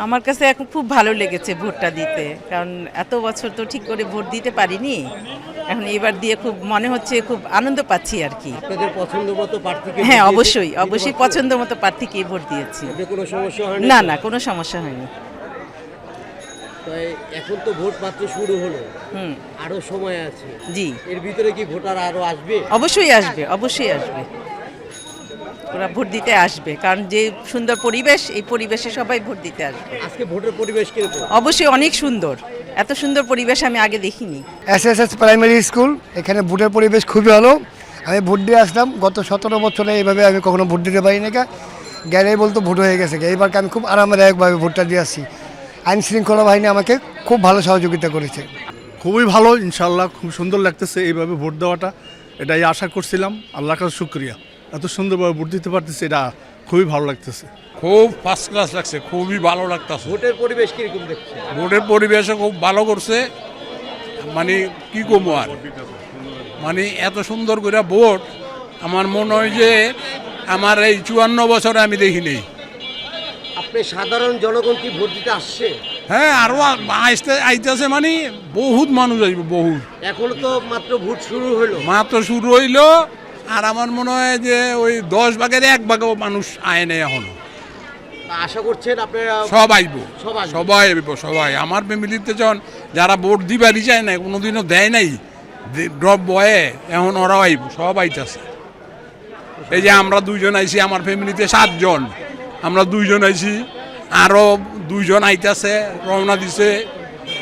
আমার কাছে এখন খুব ভালো লেগেছে ভোটটা দিতে, কারণ এত বছর তো ঠিক করে ভোট দিতে পারিনি। এখন এবার দিয়ে খুব মনে হচ্ছে খুব আনন্দ পাচ্ছি আর কি। আপনাদের পছন্দ মতো প্রার্থীকে হ্যাঁ, ভোট অবশ্যই দিতে অবশ্যই পারছেন? পছন্দ মতো প্রার্থীকে ভোট দিয়েছি। এতে কোনো সমস্যা হয়নি না তো? না, কোনো সমস্যা হয়নি। তো এখন তো ভোট মাত্র শুরু হলো, হুম। আরো সময় আছে। জি, এর ভিতরে কি ভোটার আরো আসবে? অবশ্যই আসবে, অবশ্যই আসবে। ওরা ভোট দিতে আসবে, কারণ যে সুন্দর পরিবেশ, এই পরিবেশে সবাই ভোট দিতে আসবে। আজকে ভোটের পরিবেশ কিরকম? অবশ্যই অনেক সুন্দর, এত সুন্দর পরিবেশ আমি আগে দেখিনি। এসএসএস প্রাইমারি স্কুল, এখানে ভোটের পরিবেশ খুবই ভালো। আমি ভোট দিয়ে আসলাম, গত 17 বছরে এইভাবে আমি কখনো ভোট দিতে পারিনি। গেলেই বলতো ভোট হয়ে গেছে। এইবারকে আমি খুব আরামদায়কভাবে ভোটটা দিয়ে আসছি। আইন শৃঙ্খলা বাহিনী আমাকে খুব ভালো সহযোগিতা করেছে। খুবই ভালো, ইনশাল্লাহ খুব সুন্দর লাগতেছে এইভাবে ভোট দেওয়াটা। এটাই আশা করছিলাম, আল্লাহর কাছে শুকরিয়া। এত সুন্দরভাবে ভোট দিতে পারতেছে, এটা খুবই ভালো লাগতেছে। খুব ফার্স্ট ক্লাস লাগছে, খুবই ভালো লাগতেছে। ভোটের পরিবেশ কিরকম দেখছেন? ভোটের পরিবেশও খুব ভালো করছে, মানে কি কমো আর, মানে এত সুন্দর করে ভোট আমার মনে হয় যে আমার এই 54 বছরে আমি দেখিনি। আপনি সাধারণ জনগণ কি ভোট দিতে আসছে? হ্যাঁ, আরো আইতেছে, মানে বহুত মানুষ আসবে, বহুত। এখনো তো মাত্র ভোট শুরু হলো। মাত্র শুরু হইলো, আর আমার মনে হয় যে ওই 10 ভাগের 1 ভাগও মানুষ আয় নেই এখনো। তা আশা করছেন আপনারা? সব আইব, সব আসবে? সবাই আইব, সবাই। আমার ফ্যামিলিতে যখন যারা ভোট দিবারই চায় না, কোনোদিনও দেয় নাই, ড্রপ বয়ে, এখন ওরাও আইব, সব আইতাছে। এই যে আমরা 2 জন আইছি, আমার ফ্যামিলিতে 7 জন, আমরা 2 জন আইছি, আরও 2 জন আইতাছে, রওনা দিছে,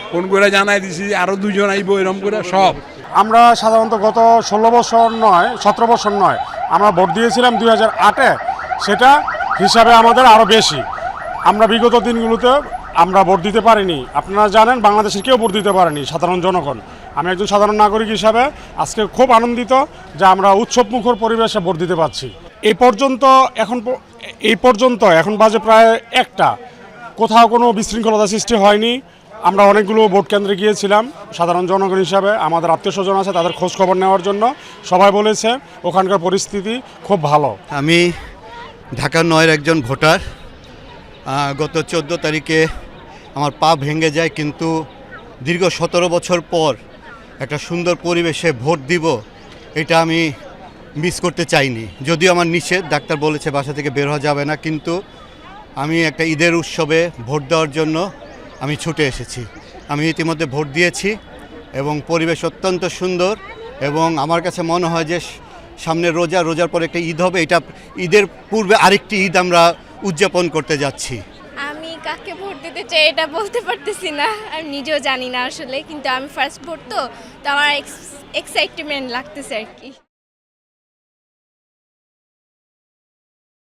ফোন করে জানাই দিছি, আরও 2 জন আইব, এরকম করে সব। আমরা সাধারণত গত 16 বছর নয়, 17 বছর নয়, আমরা ভোট দিয়েছিলাম 2008-এ। সেটা হিসাবে আমাদের আরও বেশি। আমরা বিগত দিনগুলোতে আমরা ভোট দিতে পারিনি। আপনারা জানেন, বাংলাদেশের কেউ ভোট দিতে পারেনি, সাধারণ জনগণ। আমি একজন সাধারণ নাগরিক হিসাবে আজকে খুব আনন্দিত যে আমরা উৎসবমুখর পরিবেশে ভোট দিতে পারছি। এই পর্যন্ত এখন বাজে প্রায় 1টা, কোথাও কোনো বিশৃঙ্খলতা সৃষ্টি হয়নি। আমরা অনেকগুলো ভোট কেন্দ্রে গিয়েছিলাম সাধারণ জনগণ হিসাবে, আমাদের আত্মীয় স্বজন আছে, তাদের খোঁজ খবর নেওয়ার জন্য। সবাই বলেছে ওখানকার পরিস্থিতি খুব ভালো। আমি ঢাকা 9-এর একজন ভোটার। গত 14 তারিখে আমার পা ভেঙে যায়, কিন্তু দীর্ঘ 17 বছর পর একটা সুন্দর পরিবেশে ভোট দিব, এটা আমি মিস করতে চাইনি। যদিও আমার নিষেধ, ডাক্তার বলেছে বাসা থেকে বের হওয়া যাবে না, কিন্তু আমি একটা ঈদের উৎসবে ভোট দেওয়ার জন্য আমি ছুটে এসেছি। আমি ইতিমধ্যে ভোট দিয়েছি এবং পরিবেশ অত্যন্ত সুন্দর, এবং আমার কাছে মনে হয় যে সামনে রোজার পরে একটা ঈদ হবে, এটা ঈদের পূর্বে আরেকটি ঈদ আমরা উদযাপন করতে যাচ্ছি। আমি কাকে ভোট দিতে চাই এটা বলতে পারতেছি না, আমি নিজেও জানি না আসলে, কিন্তু আমি ফার্স্ট ভোট, তো আমার এক্সাইটমেন্ট লাগতেছে আর কি।